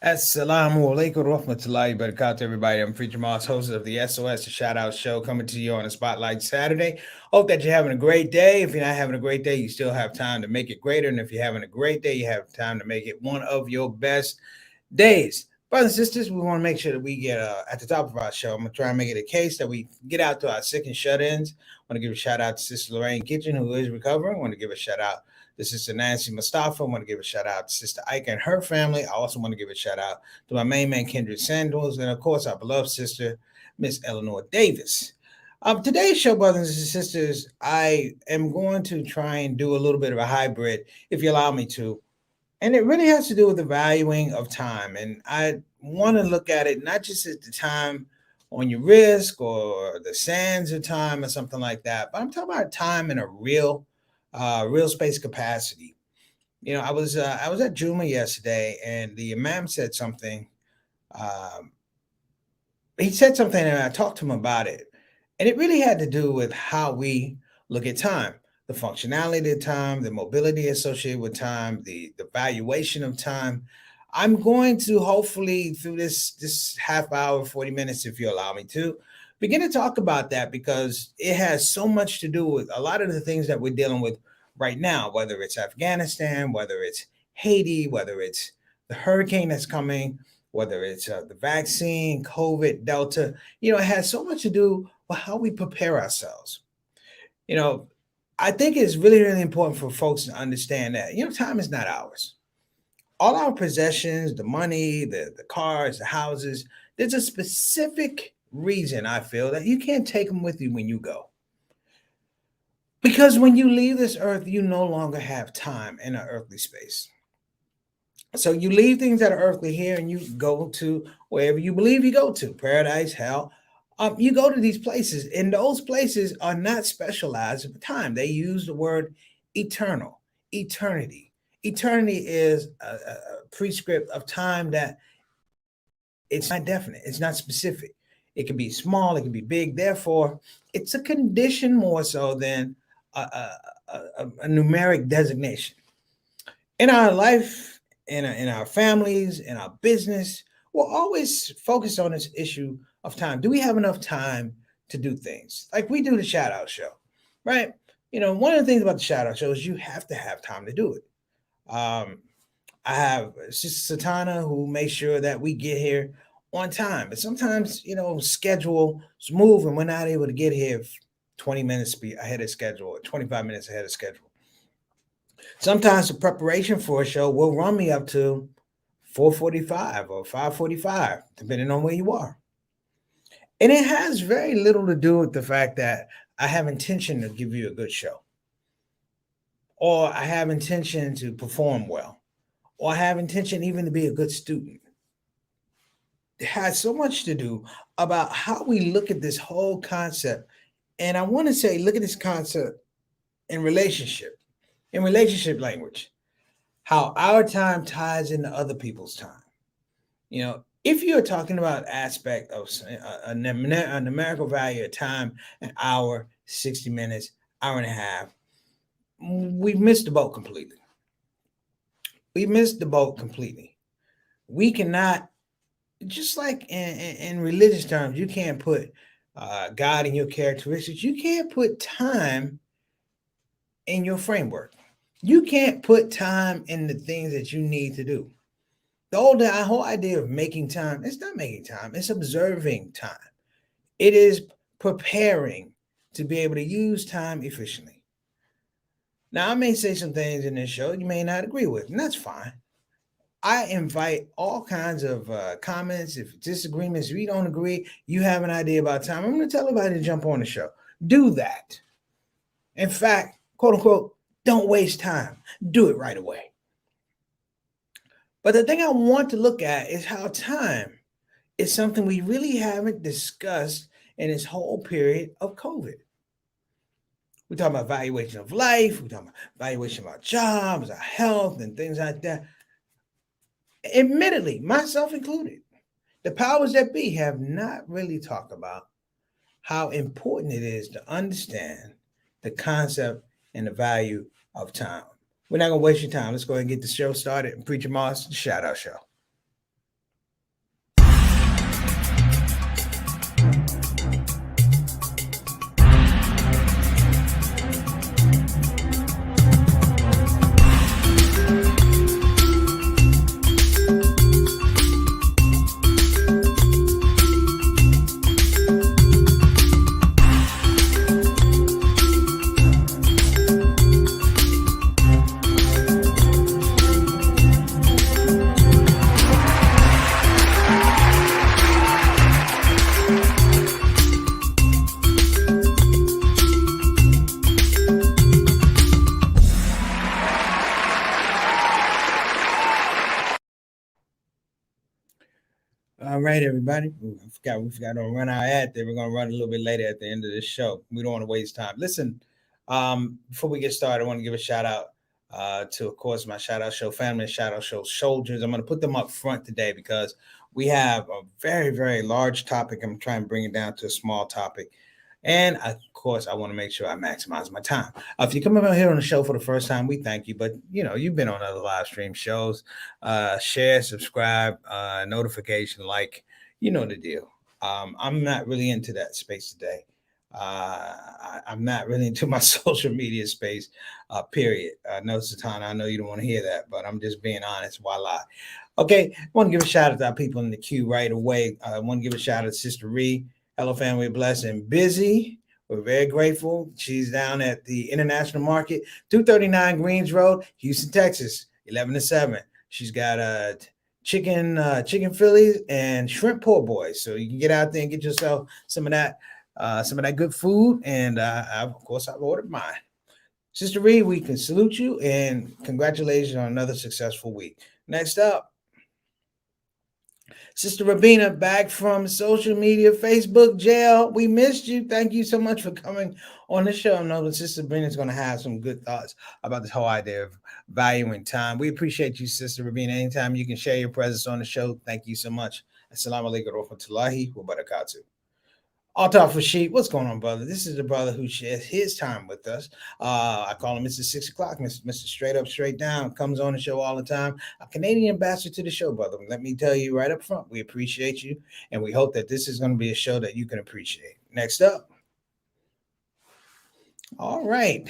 Assalamu alaikum rahmatullahi barakatuh, everybody. I'm Preacher Moss, host of the SOS, the Shout Out Show, coming to you on a Spotlight Saturday. Hope that you're having a great day. If you're not having a great day, you still have time to make it greater. And if you're having a great day, you have time to make it one of your best days. Brothers and sisters, we want to make sure that we get at the top of our show. I'm going to try and make it a case that we get out to our sick and shut ins. I want to give a shout out to Sister Lorraine Kitchen, who is recovering. I want to give a shout out to Sister Nancy Mustafa. I want to give a shout out to Sister Ike and her family. I also want to give a shout out to my main man, Kendrick Sandals, and of course, our beloved sister, Miss Eleanor Davis. Today's show, brothers and sisters, I am going to try and do a little bit of a hybrid, if you allow me to, and it really has to do with the valuing of time. And I want to look at it not just at the time on your wrist or the sands of time or something like that, but I'm talking about time in a real space capacity. I was at Juma yesterday, and the imam said something. Um, he said something, and I talked to him about it, and it really had to do with how we look at time, the functionality of time, the mobility associated with time, the valuation of time. I'm going to hopefully through this half hour, 40 minutes, if you allow me to, begin to talk about that because it has so much to do with a lot of the things that we're dealing with right now, whether it's Afghanistan, whether it's Haiti, whether it's the hurricane that's coming, whether it's the vaccine, COVID, Delta. It has so much to do with how we prepare ourselves. You know, I think it's really, really important for folks to understand that, time is not ours. All our possessions, the money, the cars, the houses, there's a specific reason I feel that you can't take them with you when you go. Because when you leave this earth, you no longer have time in an earthly space. So you leave things that are earthly here and you go to wherever you believe you go to, paradise, hell. You go to these places, and those places are not specialized for time. They use the word eternal, eternity. Eternity is a prescript of time that it's not definite, it's not specific. It can be small, it can be big. Therefore, it's a condition more so than a numeric designation in our life, in our families, in our business. We're always focused on this issue of time. Do we have enough time to do things like we do the shout out show, right? One of the things about the shout out show is you have to have time to do it. um, I have Sister Satana who makes sure that we get here on time, but sometimes schedule move and we're not able to get here 20 minutes ahead of schedule or 25 minutes ahead of schedule. Sometimes the preparation for a show will run me up to 4:45 or 5:45, depending on where you are. And it has very little to do with the fact that I have intention to give you a good show, or I have intention to perform well, or I have intention even to be a good student. It has so much to do about how we look at this whole concept. And I want to say, look at this concept in relationship language, how our time ties into other people's time. If you're talking about aspect of a numerical value of time, an hour, 60 minutes, hour and a half, we've missed the boat completely. We missed the boat completely. We cannot, just like in religious terms, you can't put God in your characteristics. You can't put time in your framework. You can't put time in the things that you need to do. The whole idea of making time, it's not making time, it's observing time. It is preparing to be able to use time efficiently. Now, I may say some things in this show you may not agree with, and that's fine. I invite all kinds of comments, if disagreements, if you don't agree, you have an idea about time. I'm going to tell everybody to jump on the show. Do that. In fact, quote unquote, don't waste time. Do it right away. But the thing I want to look at is how time is something we really haven't discussed in this whole period of COVID. We talk about valuation of life, we talk about valuation of our jobs, our health, and things like that. Admittedly, myself included, the powers that be have not really talked about how important it is to understand the concept and the value of time. We're not going to waste your time. Let's go ahead and get the show started. And Preacher Moss, the Shout Out Show. All right, everybody. Ooh, we forgot to run our ad there. We're gonna run a little bit later at the end of this show. We don't want to waste time. Listen, before we get started, I want to give a shout out to, of course, my shout out show family, shout out show soldiers. I'm gonna put them up front today because we have a very, very large topic. I'm trying to bring it down to a small topic. And of course, I want to make sure I maximize my time. If you come over here on the show for the first time, we thank you. But you've been on other live stream shows. Share, subscribe, notification, like, you know the deal. I'm not really into that space today. I'm not really into my social media space, period. No, Satana, I know you don't want to hear that, but I'm just being honest. Voila. Okay, I want to give a shout out to our people in the queue right away. I want to give a shout out to Sister Ree. Hello, family, blessed and busy. We're very grateful. She's down at the International Market, 239 Greens Road, Houston, Texas, 11 to 7. She's got chicken Phillies and shrimp poor boys. So you can get out there and get yourself some of that good food. And of course, I've ordered mine. Sister Reed, we can salute you and congratulations on another successful week. Next up, Sister Rabina, back from social media, Facebook jail. We missed you. Thank you so much for coming on the show. I know that Sister Rabina is going to have some good thoughts about this whole idea of valuing time. We appreciate you, Sister Rabina. Anytime you can share your presence on the show, thank you so much. Assalamu alaikum wa rahmatullahi wa barakatuh. Altaf Rashid, what's going on, brother? This is the brother who shares his time with us. I call him Mr. 6 o'clock, Mr. Straight Up, Straight Down, comes on the show all the time. A Canadian ambassador to the show, brother. Let me tell you right up front, we appreciate you, and we hope that this is going to be a show that you can appreciate. Next up. All right.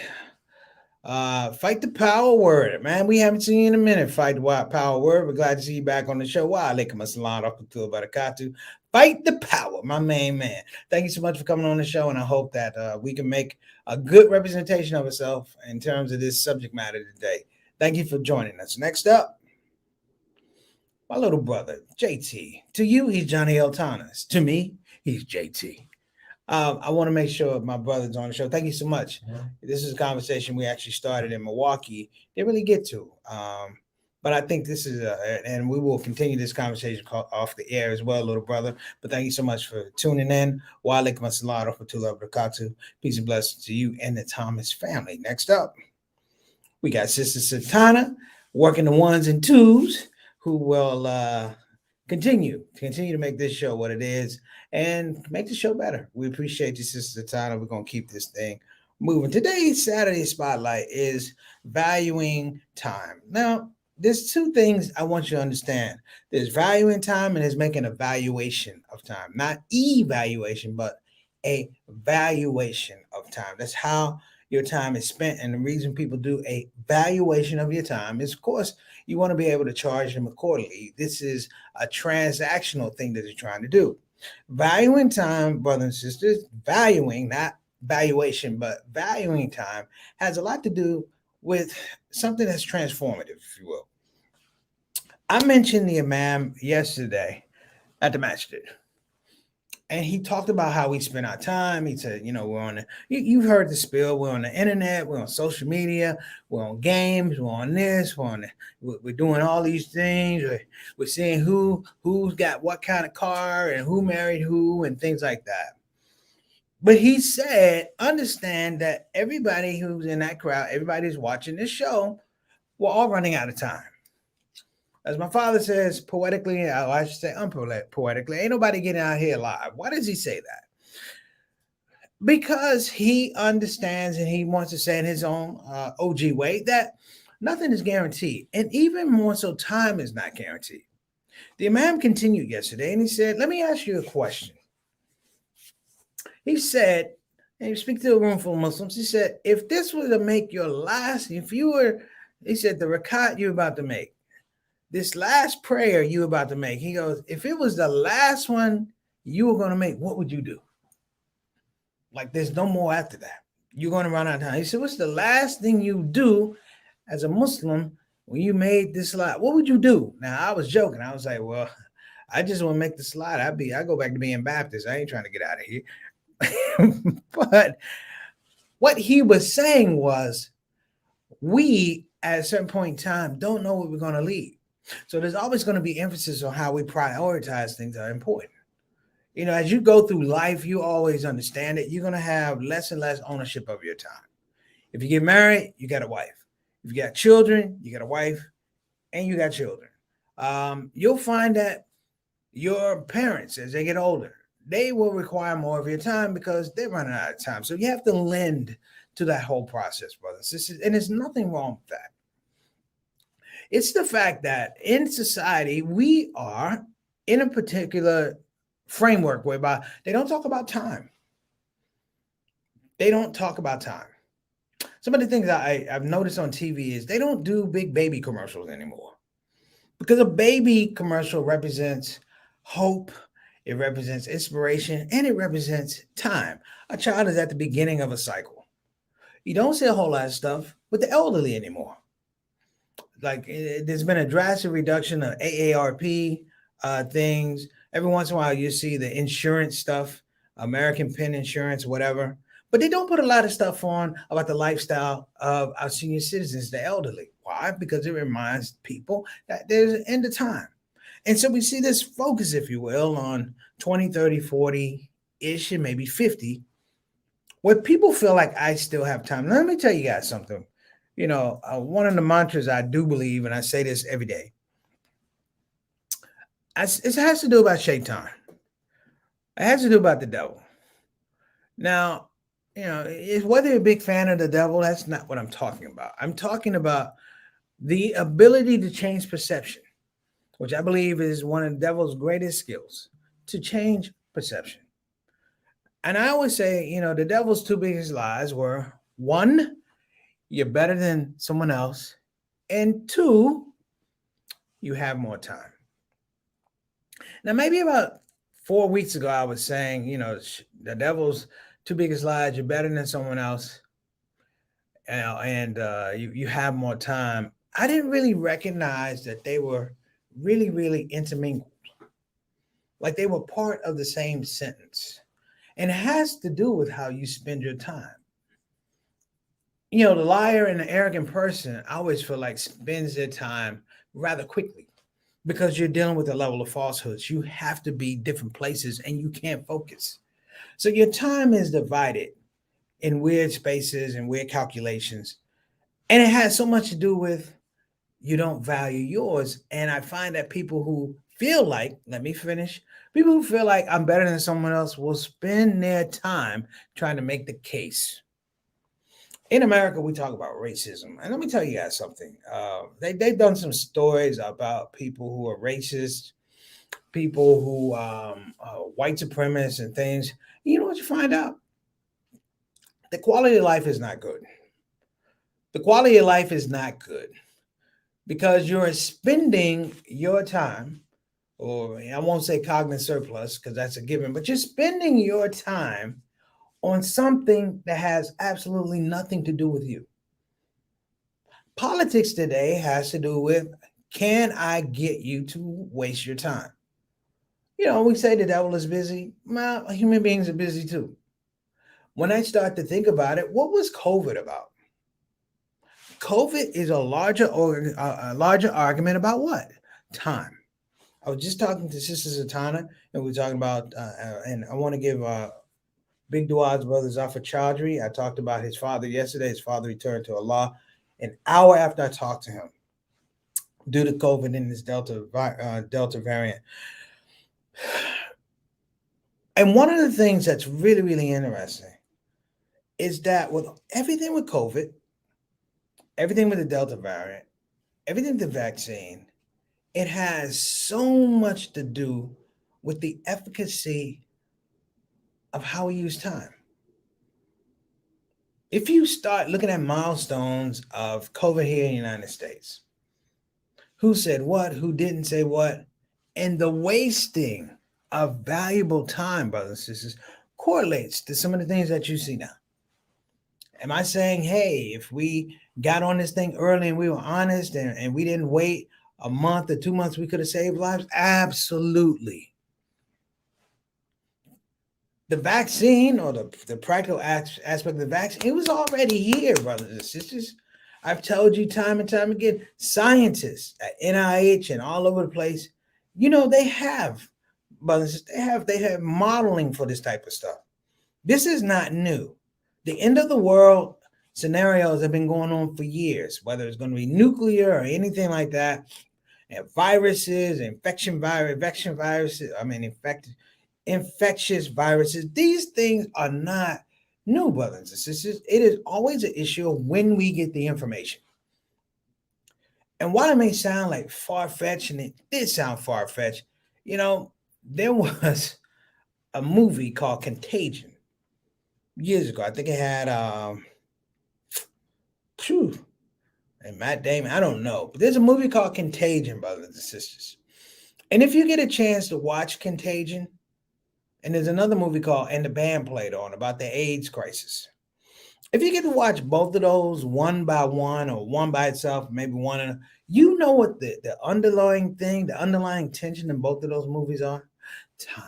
Fight the power word, man. We haven't seen you in a minute. Fight the power word. We're glad to see you back on the show. Wa alaikum assalam rahmatullahi wa barakatuh. Fight the power, my main man. Thank you so much for coming on the show, and I hope that we can make a good representation of ourselves in terms of this subject matter today. Thank you for joining us. Next up, my little brother, JT. To you, he's Johnny Eltanas. To me, he's JT. I want to make sure my brother's on the show. Thank you so much. This is a conversation we actually started in Milwaukee. Didn't really get to, but I think this is, and we will continue this conversation off the air as well, little brother. But thank you so much for tuning in. Wa alaikum assalam wa rahmatullahi wa barakatuh. Peace and blessings to you and the Thomas family. Next up, we got Sister Satana working the ones and twos who will continue to make this show what it is and make the show better. We appreciate you, Sister Tana. We're gonna keep this thing moving. Today's Saturday Spotlight is valuing time. Now, there's two things I want you to understand. There's valuing time and there's making a valuation of time. Not evaluation, but a valuation of time. That's how your time is spent. And the reason people do a valuation of your time is, of course, you want to be able to charge them accordingly. This is a transactional thing that you're trying to do. Valuing time, brothers and sisters, valuing, not valuation, but valuing time has a lot to do with something that's transformative, if you will. I mentioned the Imam yesterday at the masjid, and he talked about how we spend our time. He said, we're on you've heard the spiel. We're on the internet. We're on social media. We're on games. We're on this. We're doing all these things. We're seeing who's got what kind of car and who married who and things like that. But he said, understand that everybody who's in that crowd, everybody who's watching this show, we're all running out of time. As my father says poetically, or I should say unpoetically, ain't nobody getting out here alive. Why does he say that? Because he understands and he wants to say in his own OG way that nothing is guaranteed. And even more so, time is not guaranteed. The Imam continued yesterday and he said, let me ask you a question. He said, and he speak to a room full of Muslims, he said, if this were to make your last, he said, the rakat you're about to make, this last prayer you about to make, he goes, if it was the last one you were going to make, what would you do? Like there's no more after that. You're going to run out of time. He said, what's the last thing you do as a Muslim when you made this slide? What would you do? Now, I was joking. I was like, well, I just want to make the slide. I go back to being Baptist. I ain't trying to get out of here. But what he was saying was, we at a certain point in time don't know what we're going to leave. So there's always going to be emphasis on how we prioritize things that are important. As you go through life, you always understand it. You're going to have less and less ownership of your time. If you get married, you got a wife. If you got children, you got a wife and you got children. You'll find that your parents, as they get older, they will require more of your time because they're running out of time. So you have to lend to that whole process, brothers. And there's nothing wrong with that. It's the fact that in society, we are in a particular framework whereby they don't talk about time. They don't talk about time. Some of the things I've noticed on TV is they don't do big baby commercials anymore because a baby commercial represents hope, it represents inspiration, and it represents time. A child is at the beginning of a cycle. You don't see a whole lot of stuff with the elderly anymore. Like there's been a drastic reduction of AARP things. Every once in a while, you see the insurance stuff, American Pen Insurance, whatever. But they don't put a lot of stuff on about the lifestyle of our senior citizens, the elderly. Why? Because it reminds people that there's an end of time. And so we see this focus, if you will, on 20, 30, 40-ish, and maybe 50, where people feel like I still have time. Now, let me tell you guys something. One of the mantras I do believe, and I say this every day, it has to do about shaitan. It has to do about the devil. Now, whether you're a big fan of the devil, that's not what I'm talking about. I'm talking about the ability to change perception, which I believe is one of the devil's greatest skills, to change perception. And I always say, the devil's two biggest lies were, one, you're better than someone else, and two, you have more time. Now, maybe about 4 weeks ago, I was saying, the devil's two biggest lies, you're better than someone else, and you have more time. I didn't really recognize that they were really, really intermingled. Like they were part of the same sentence. And it has to do with how you spend your time. The liar and the arrogant person, I always feel like, spends their time rather quickly because you're dealing with a level of falsehoods. You have to be different places and you can't focus. So your time is divided in weird spaces and weird calculations. And it has so much to do with you don't value yours. And I find that people who feel like, let me finish, people who feel like I'm better than someone else will spend their time trying to make the case. In America, we talk about racism. And let me tell you guys something. They've done some stories about people who are racist, people who white supremacists and things. You know what you find out? The quality of life is not good. The quality of life is not good because you're spending your time, or I won't say cognitive surplus because that's a given, but you're spending your time on something that has absolutely nothing to do with you. Politics today has to do with, can I get you to waste your time? We say the devil is busy. Well, human beings are busy too. When I start to think about it, what was COVID about? COVID is a larger argument about what? Time. I was just talking to Sister Satana, and we were talking about, and I want to give Big Duad's brother Zafar Chaudhry. I talked about his father yesterday. His father returned to Allah an hour after I talked to him due to COVID and this Delta variant. And one of the things that's really, really interesting is that with everything with COVID, everything with the Delta variant, everything with the vaccine, it has so much to do with the efficacy of how we use time. If you start looking at milestones of COVID here in the United States, who said what, who didn't say what, and the wasting of valuable time, brothers and sisters, correlates to some of the things that you see now. Am I saying, hey, if we got on this thing early and we were honest and we didn't wait a month or 2 months, we could have saved lives? Absolutely. The vaccine, or the practical aspect of the vaccine, it was already here, brothers and sisters. I've told you time and time again, scientists at NIH and all over the place, they have, brothers, they have modeling for this type of stuff. This is not new. The end of the world scenarios have been going on for years, whether it's going to be nuclear or anything like that, and viruses, infection viruses, infectious viruses. These things are not new, brothers and sisters. It is always an issue of when we get the information. And while it may sound like far fetched, and it did sound far fetched, there was a movie called Contagion years ago. I think it had phew, and Matt Damon. I don't know, but there's a movie called Contagion, brothers and sisters. And if you get a chance to watch Contagion, and there's another movie called And the Band Played On about the AIDS crisis. If you get to watch both of those one by one or one by itself, maybe one, you know what the underlying thing, the underlying tension in both of those movies are? Time.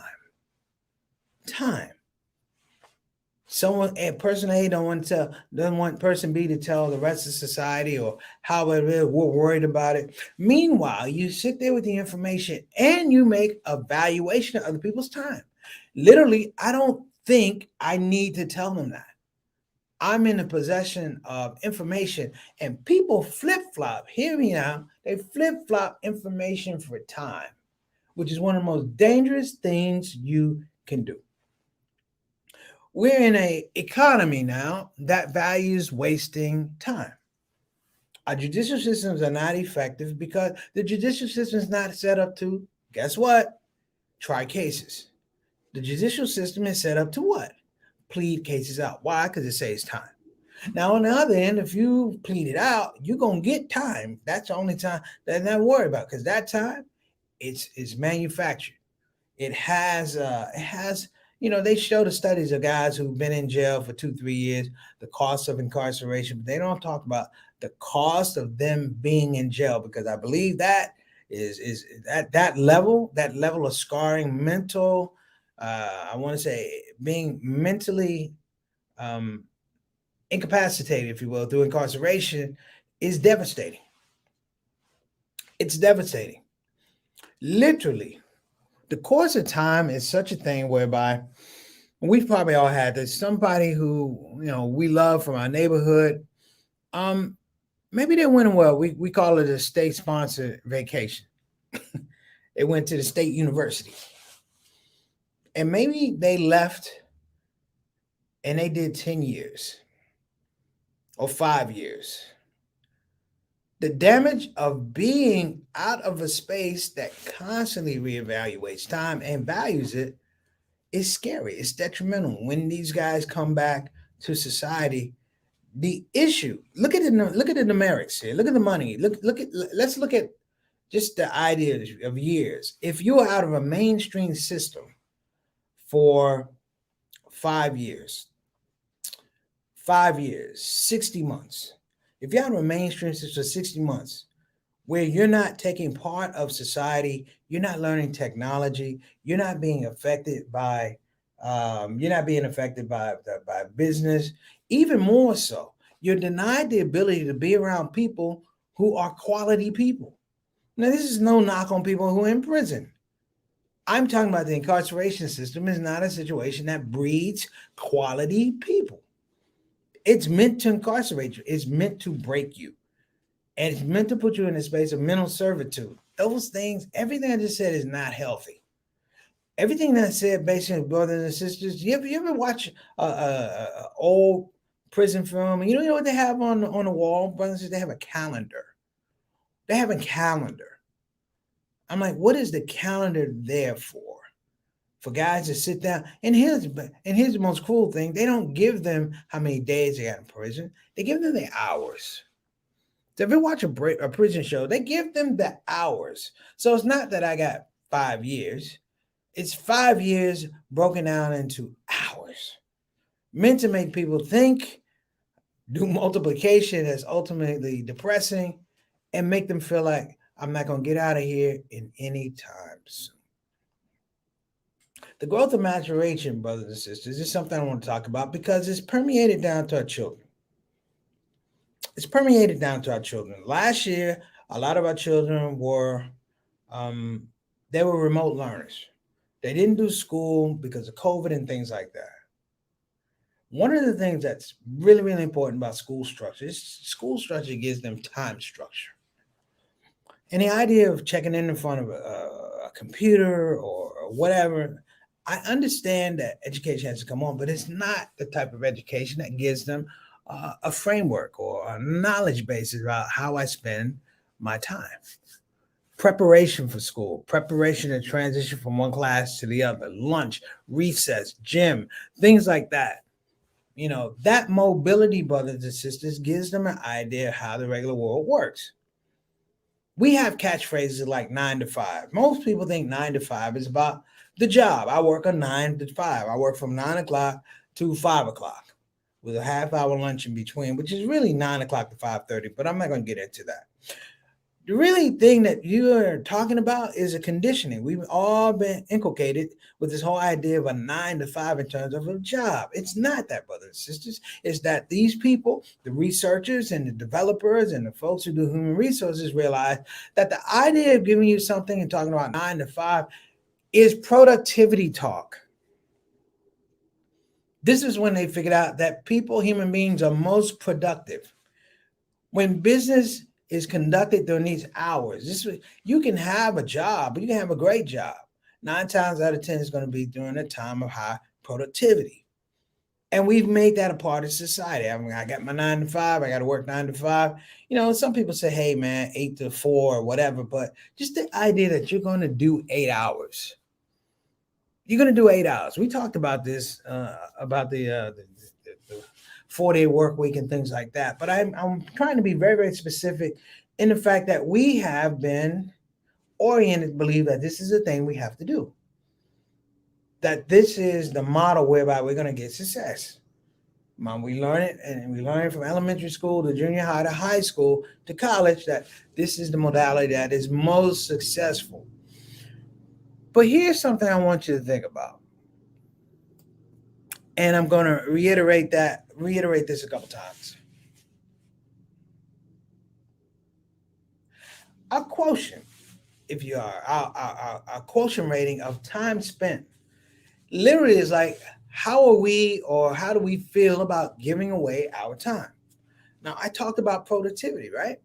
Person A doesn't want person B to tell the rest of society or how it is. We're worried about it. Meanwhile, you sit there with the information and you make a valuation of other people's time. Literally, I don't think I need to tell them that. I'm in the possession of information, and people flip-flop. Hear me now. They flip-flop information for time, which is one of the most dangerous things you can do. We're in an economy now that values wasting time. Our judicial systems are not effective because the judicial system is not set up to, guess what? Try cases. The judicial system is set up to what? Plead cases out. Why? Because it saves time. Now, on the other end, if you plead it out, you're going to get time. That's the only time that not worry about, because that time, it's manufactured. It has, they show the studies of guys who've been in jail for 2-3 years, the cost of incarceration, but they don't talk about the cost of them being in jail, because I believe that is that level of scarring, mental, I want to say being mentally incapacitated, if you will, through incarceration is devastating. It's devastating. Literally, the course of time is such a thing whereby we've probably all had this. Somebody who we love from our neighborhood, maybe they went well. We call it a state-sponsored vacation. They went to the state university, and maybe they left and they did 10 years or 5 years. The damage of being out of a space that constantly reevaluates time and values it is scary. It's detrimental. When these guys come back to society, the issue, look at the numerics here. Look at the money. Let's look at just the idea of years. If you are out of a mainstream system for 5 years, 60 months. If you're out of a mainstream system for 60 months, where you're not taking part of society, you're not learning technology, you're not being affected by by business. Even more so, you're denied the ability to be around people who are quality people. Now, this is no knock on people who are in prison. I'm talking about the incarceration system is not a situation that breeds quality people. It's meant to incarcerate you. It's meant to break you. And it's meant to put you in a space of mental servitude. Those things, everything I just said is not healthy. Everything that I said, basically, brothers and sisters, you ever watch a old prison film? And you know what they have on the wall, brothers and sisters? They have a calendar. They have a calendar. I'm like, what is the calendar there for? For guys to sit down. And here's the most cruel thing. They don't give them how many days they got in prison. They give them the hours. So if you watch a prison show, they give them the hours. So it's not that I got 5 years. It's 5 years broken down into hours. Meant to make people think, do multiplication that's ultimately depressing, and make them feel like I'm not going to get out of here in any time soon. The growth of maturation, brothers and sisters, is something I want to talk about because it's permeated down to our children. It's permeated down to our children. Last year, a lot of our children were um, they were remote learners. They didn't do school because of COVID and things like that. One of the things that's really, really important about school structure is school structure gives them time structure. And the idea of checking in front of a computer or whatever, I understand that education has to come on, but it's not the type of education that gives them a framework or a knowledge base about how I spend my time. Preparation for school, preparation to transition from one class to the other, lunch, recess, gym, things like that. That mobility, brothers and sisters, gives them an idea of how the regular world works. We have catchphrases like 9 to 5. Most people think 9 to 5 is about the job. I work a 9 to 5. I work from 9 o'clock to 5 o'clock with a half hour lunch in between, which is really 9 o'clock to 5:30. But I'm not going to get into that. The really thing that you are talking about is a conditioning. We've all been inculcated with this whole idea of a 9 to 5 in terms of a job. It's not that, brothers and sisters. It's that these people, the researchers and the developers and the folks who do human resources, realize that the idea of giving you something and talking about 9 to 5 is productivity talk. This is when they figured out that people, human beings, are most productive when business is conducted during these hours. You can have a job, but you can have a great job. 9 times out of 10 is going to be during a time of high productivity. And we've made that a part of society. I mean, I got my 9 to 5, I got to work 9 to 5. Some people say, hey, man, 8 to 4 or whatever, but just the idea that you're going to do 8 hours. You're going to do 8 hours. We talked about this, about the 4-day work week and things like that. But I'm trying to be very, very specific in the fact that we have been oriented to believe that this is the thing we have to do. That this is the model whereby we're going to get success. We learn it, and we learn it from elementary school to junior high to high school to college, that this is the modality that is most successful. But here's something I want you to think about. And I'm going to reiterate this a couple times. Our quotient, if you are, our quotient rating of time spent literally is like, how are we, or how do we feel about giving away our time? Now, I talked about productivity, right?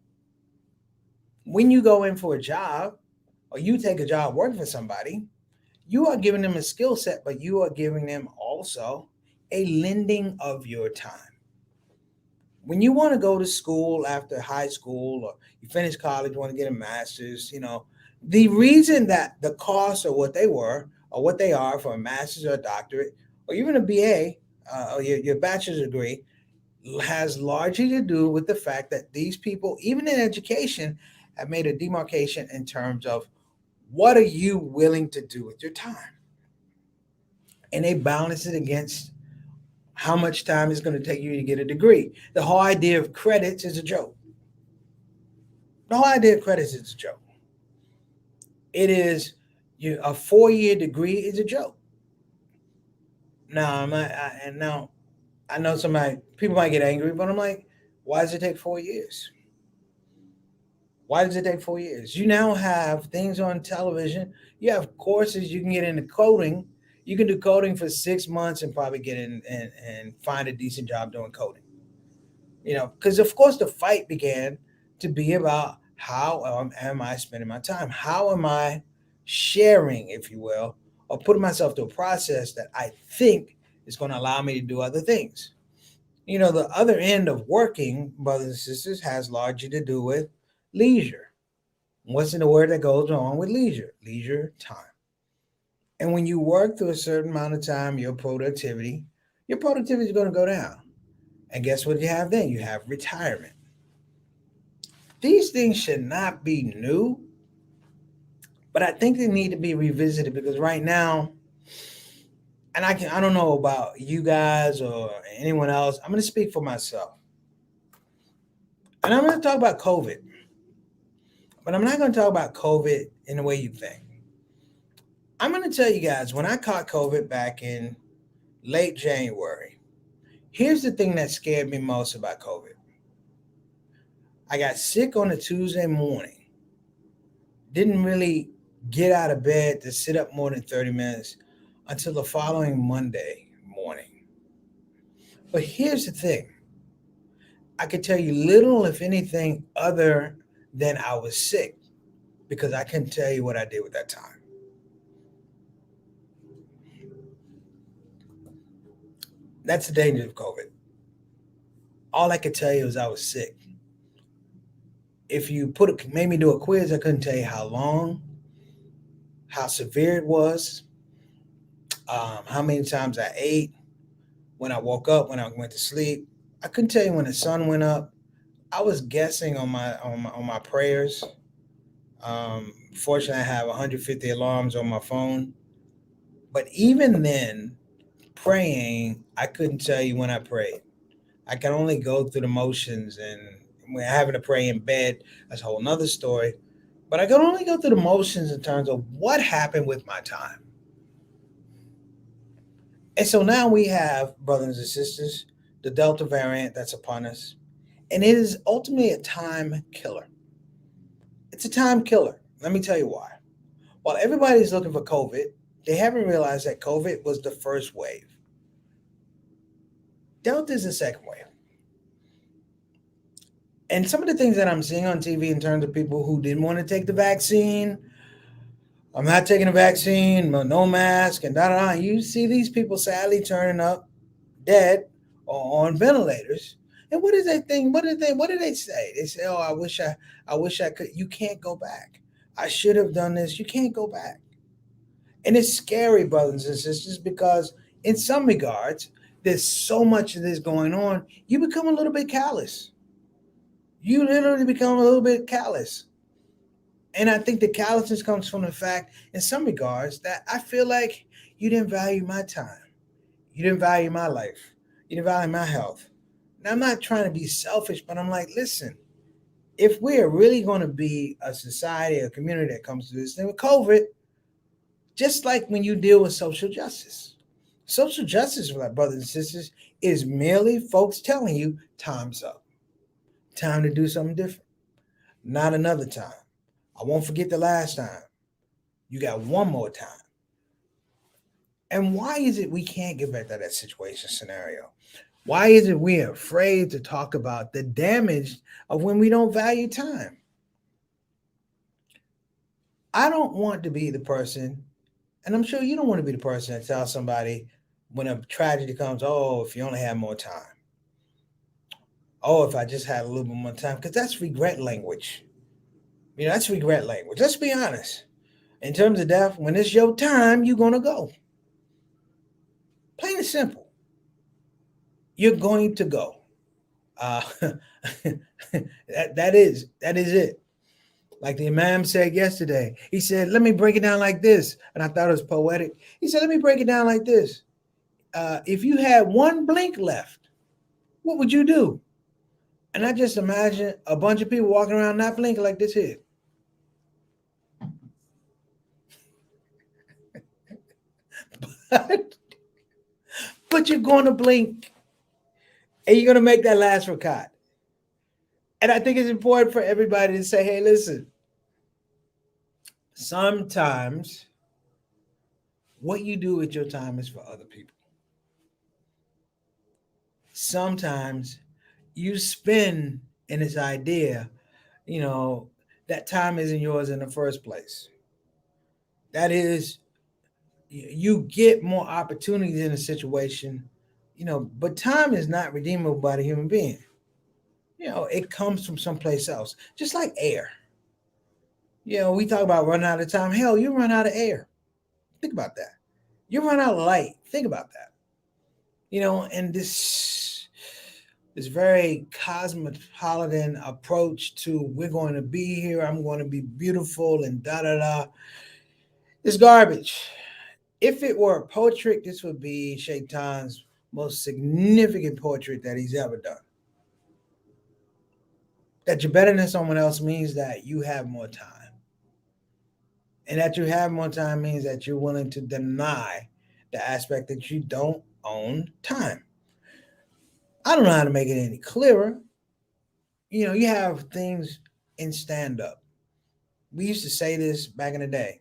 When you go in for a job or you take a job working for somebody, you are giving them a skill set, but you are giving them also a lending of your time. When you want to go to school after high school, or you finish college, you want to get a master's, the reason that the costs are what they were or what they are for a master's or a doctorate or even a BA or your bachelor's degree has largely to do with the fact that these people, even in education, have made a demarcation in terms of what are you willing to do with your time? And they balance it against how much time it's going to take you to get a degree. The whole idea of credits is a joke. The whole idea of credits is a joke. It is a 4-year degree is a joke. Now, I know people might get angry, but I'm like, why does it take 4 years? Why does it take 4 years? You now have things on television. You have courses you can get into coding. You can do coding for 6 months and probably get in and find a decent job doing coding. Because of course the fight began to be about how am I spending my time? How am I sharing, if you will, or putting myself through a process that I think is going to allow me to do other things? The other end of working, brothers and sisters, has largely to do with leisure. What's in the word that goes along with leisure? Leisure time. And when you work through a certain amount of time, your productivity is going to go down. And guess what you have then? You have retirement. These things should not be new, but I think they need to be revisited because right now, and I don't know about you guys or anyone else. I'm going to speak for myself. And I'm going to talk about COVID. But I'm not going to talk about COVID in the way you think. I'm going to tell you guys, when I caught COVID back in late January, here's the thing that scared me most about COVID. I got sick on a Tuesday morning. Didn't really get out of bed to sit up more than 30 minutes until the following Monday morning. But here's the thing, I could tell you little, if anything, other than I was sick because I couldn't tell you what I did with that time. That's the danger of COVID. All I could tell you is I was sick. If you made me do a quiz, I couldn't tell you how long, how severe it was, how many times I ate, when I woke up, when I went to sleep. I couldn't tell you when the sun went up. I was guessing on my prayers. Fortunately, I have 150 alarms on my phone. But even then, praying, I couldn't tell you when I prayed. I can only go through the motions, and when having to pray in bed, that's a whole nother story. But I can only go through the motions in terms of what happened with my time. And so now we have, brothers and sisters, the Delta variant that's upon us. And it is ultimately a time killer. It's a time killer. Let me tell you why. While everybody's looking for COVID, they haven't realized that COVID was the first wave. Delta is the second wave. And some of the things that I'm seeing on TV in terms of people who didn't want to take the vaccine, I'm not taking the vaccine, no mask, and da da da. You see these people sadly turning up dead or on ventilators. And what is that thing? What did they say? They say, "Oh, I wish I could." You can't go back. I should have done this. You can't go back. And it's scary, brothers and sisters, because in some regards, there's so much of this going on. You become a little bit callous. You literally become a little bit callous. And I think the callousness comes from the fact, in some regards, that I feel like you didn't value my time. You didn't value my life. You didn't value my health. Now, I'm not trying to be selfish, but I'm like, listen, if we're really going to be a society, a community that comes to this thing with COVID, just like when you deal with social justice, my brothers and sisters, is merely folks telling you time's up, time to do something different, not another time. I won't forget the last time. You got one more time. And why is it we can't get back to that situation scenario? Why is it we're afraid to talk about the damage of when we don't value time? I don't want to be the person, and I'm sure you don't want to be the person that tells somebody when a tragedy comes, oh, if you only had more time. Oh, if I just had a little bit more time, because that's regret language. That's regret language. Let's be honest. In terms of death, when it's your time, you're gonna go. Plain and simple. You're going to go. Uh, that is it. Like the Imam said yesterday, he said, "Let me break it down like this," and I thought it was poetic. He said, "Let me break it down like this. If you had one blink left, what would you do?" And I just imagine a bunch of people walking around not blinking like this here. But you're going to blink, and you're going to make that last record. And I think it's important for everybody to say, hey, listen, sometimes what you do with your time is for other people. Sometimes you spin in this idea, you know, that time isn't yours in the first place. That is, you get more opportunities in a situation, but time is not redeemable by the human being. It comes from someplace else, just like air. We talk about running out of time. Hell, you run out of air. Think about that. You run out of light. Think about that. And this very cosmopolitan approach to we're going to be here, I'm going to be beautiful, and da da da. It's garbage. If it were a portrait, this would be Shaitan's most significant portrait that he's ever done. That you're better than someone else means that you have more time. And that you have more time means that you're willing to deny the aspect that you don't own time. I don't know how to make it any clearer, You have things in stand up. We used to say this back in the day.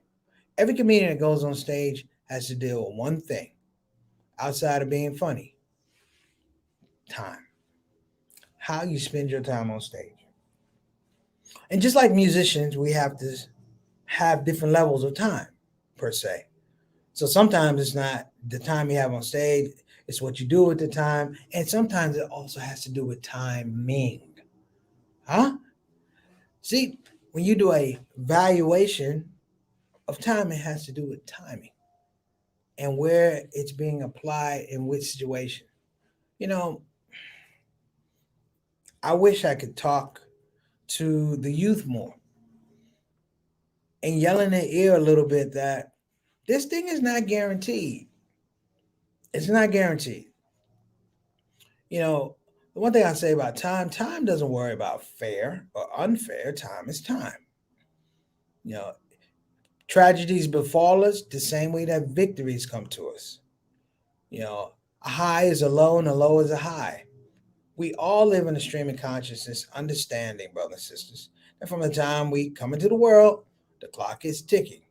Every comedian that goes on stage has to deal with one thing outside of being funny: time. How you spend your time on stage. And just like musicians, we have to have different levels of time, per se. So sometimes it's not the time you have on stage, it's what you do at the time. And sometimes it also has to do with timing. Huh? See, when you do a valuation of time, it has to do with timing and where it's being applied in which situation. You know, I wish I could talk to the youth more and yell in their ear a little bit that this thing is not guaranteed. It's not guaranteed. You know, the one thing I say about time, time doesn't worry about fair or unfair. Time is time. You know, tragedies befall us the same way that victories come to us. You know, a high is a low and a low is a high. We all live in a stream of consciousness, understanding, brothers and sisters, that from the time we come into the world, the clock is ticking.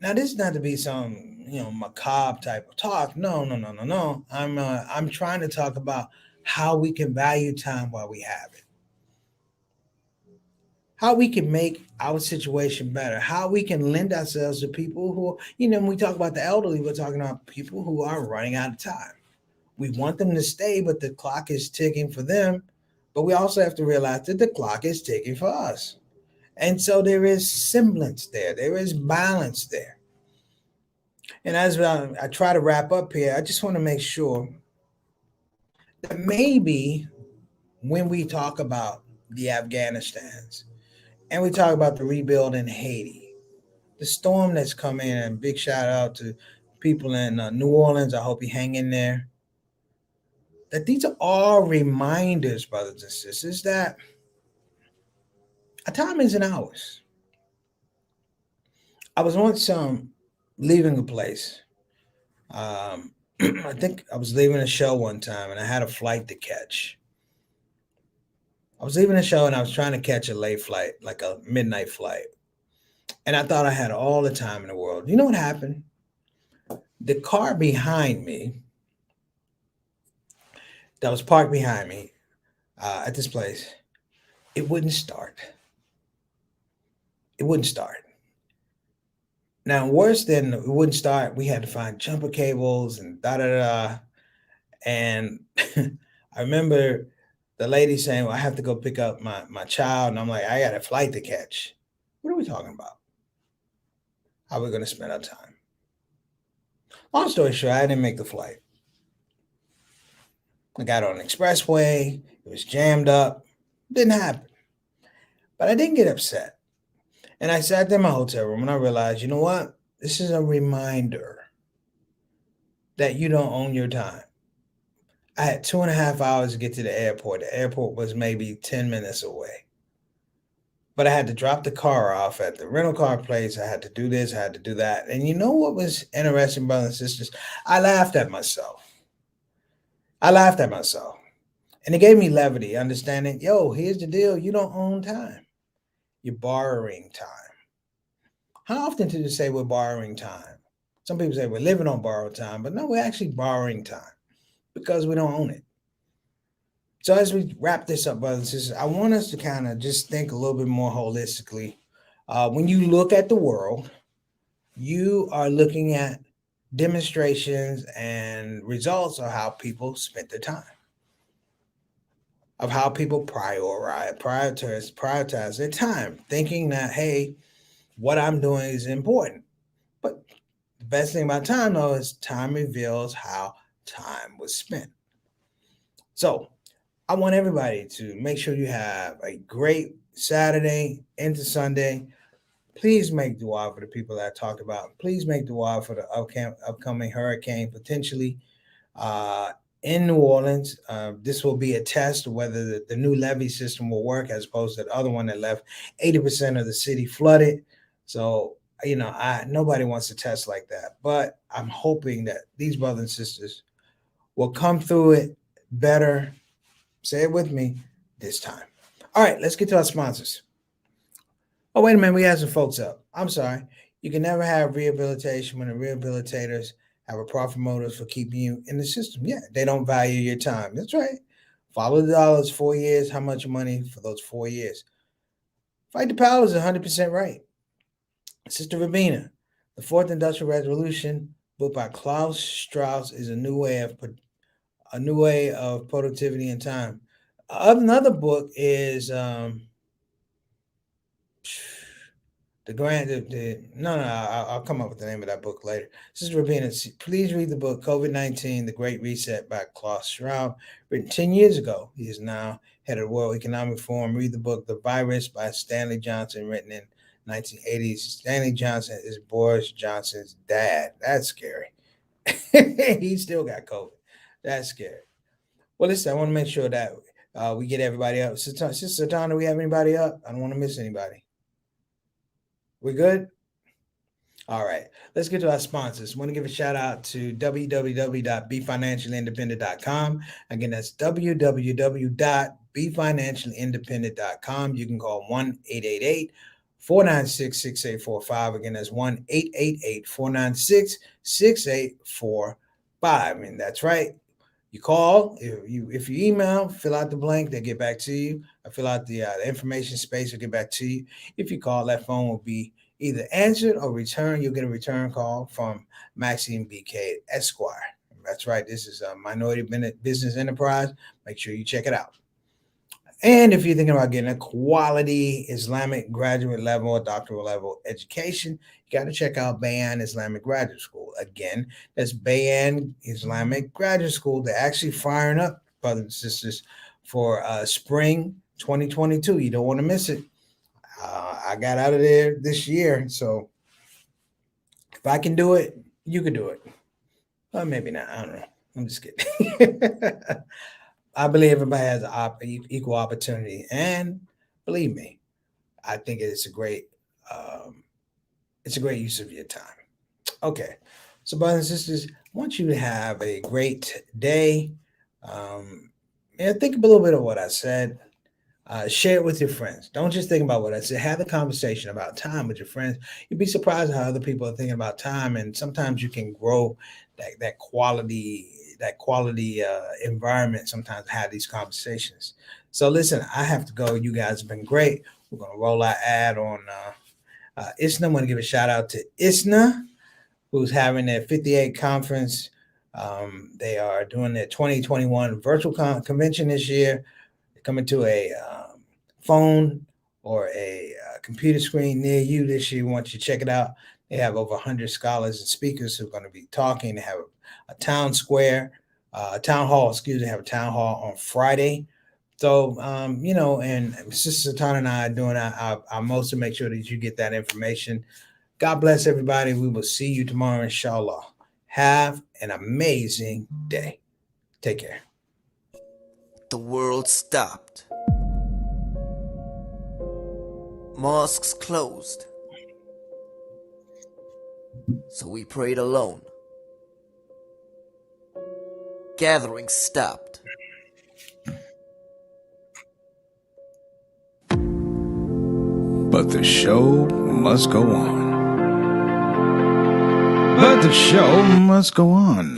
Now, this is not to be some macabre type of talk. No, no, no, no, no. I'm trying to talk about how we can value time while we have it, how we can make our situation better, how we can lend ourselves to people who, when we talk about the elderly, we're talking about people who are running out of time. We want them to stay, but the clock is ticking for them. But we also have to realize that the clock is ticking for us. And so there is semblance there, there is balance there. And as I try to wrap up here, I just want to make sure that maybe when we talk about the Afghanistans and we talk about the rebuild in Haiti, the storm that's come in, and big shout out to people in New Orleans. I hope you hang in there. That these are all reminders, brothers and sisters, that a time isn't ours. I was once leaving a place. I think I was leaving a show one time and I had a flight to catch. I was leaving a show and I was trying to catch a late flight, like a midnight flight. And I thought I had all the time in the world. You know what happened? The car behind me, that was parked behind me at this place, it wouldn't start. It wouldn't start. Now, worse than it wouldn't start, we had to find jumper cables and da da da. And I remember the lady saying, "Well, I have to go pick up my child." And I'm like, "I got a flight to catch." What are we talking about? How are we going to spend our time? Long story short, I didn't make the flight. I got on the expressway. It was jammed up. Didn't happen. But I didn't get upset. And I sat there in my hotel room and I realized, you know what? This is a reminder that you don't own your time. I had 2.5 hours to get to the airport. The airport was maybe 10 minutes away. But I had to drop the car off at the rental car place. I had to do this, I had to do that. And you know what was interesting, brothers and sisters? I laughed at myself. I laughed at myself. And it gave me levity, understanding, yo, here's the deal. You don't own time. You're borrowing time. How often do you say we're borrowing time? Some people say we're living on borrowed time, but no, we're actually borrowing time because we don't own it. So as we wrap this up, brothers and sisters, I want us to kind of just think a little bit more holistically. When you look at the world, you are looking at demonstrations and results of how people spent their time, of how people prioritize their time, thinking that, hey, what I'm doing is important. But the best thing about time, though, is time reveals how time was spent. So I want everybody to make sure you have a great Saturday into Sunday. Please make dua for the people that I talked about. Please make dua for the upcoming hurricane potentially uh, in New Orleans. This will be a test of whether the new levee system will work as opposed to the other one that left 80% of the city flooded. So, nobody wants a test like that. But I'm hoping that these brothers and sisters will come through it better. Say it with me, this time. All right, let's get to our sponsors. Oh, wait a minute. We had some folks up. I'm sorry. You can never have rehabilitation when the rehabilitators have a profit motive for keeping you in the system. Yeah, they don't value your time. That's right. Follow the dollars, 4 years. How much money for those 4 years? Fight the power is 100% right. Sister Rabina, The Fourth Industrial Revolution, book by Klaus Strauss, is a new way of productivity and time. Another book is I'll come up with the name of that book later. Sister Rabina, please read the book COVID-19, The Great Reset by Klaus Schwab, written 10 years ago. He is now head of the World Economic Forum. Read the book The Virus by Stanley Johnson, written in 1980s. Stanley Johnson is Boris Johnson's dad. That's scary. He still got COVID. That's scary. Well, listen, I want to make sure that we get everybody up. Sister Tana, do we have anybody up? I don't want to miss anybody. We good? All right. Let's get to our sponsors. I want to give a shout out to www.befinanciallyindependent.com. Again, that's www.befinanciallyindependent.com. You can call 1-888-496-6845. Again, that's 1-888-496-6845. I mean, that's right. You call, if you email, fill out the blank, they get back to you. I fill out the information space, will get back to you. If you call, that phone will be either answered or returned. You'll get a return call from Maxine BK Esquire. That's right. This is a minority business enterprise. Make sure you check it out. And if you're thinking about getting a quality Islamic graduate level or doctoral level education, you got to check out Bayan Islamic Graduate School. Again, that's Bayan Islamic Graduate School. They're actually firing up, brothers and sisters, for spring 2022. You don't want to miss it. I got out of there this year, so if I can do it, you can do it. Well, maybe not. I don't know. I'm just kidding. I believe everybody has equal opportunity, and believe me, I think it's a great use of your time. Okay, so brothers and sisters, I want you to have a great day. Think a little bit of what I said. Share it with your friends. Don't just think about what I said. Have a conversation about time with your friends. You'd be surprised how other people are thinking about time, and sometimes you can grow that quality environment. Sometimes have these conversations. So listen, I have to go. You guys have been great. We're gonna roll our ad on ISNA. I want to give a shout out to ISNA, who's having their 58 conference. They are doing their 2021 virtual convention this year. They're coming to a phone or a computer screen near you this year. We want you to check it out. They have over 100 scholars and speakers who are going to be talking. They have a town hall. They have a town hall on Friday. So, and Sister Satana and I are doing our most to make sure that you get that information. God bless everybody. We will see you tomorrow, inshallah. Have an amazing day. Take care. The world stopped. Mosques closed. So we prayed alone. Gatherings stopped. But the show must go on. But the show must go on.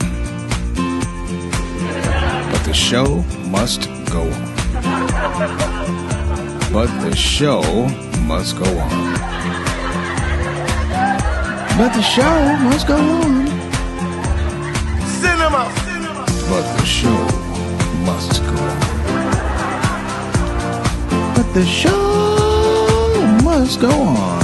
But the show must go on. But the show must go on. But the show must go on. Cinema! But the show must go on. But the show must go on.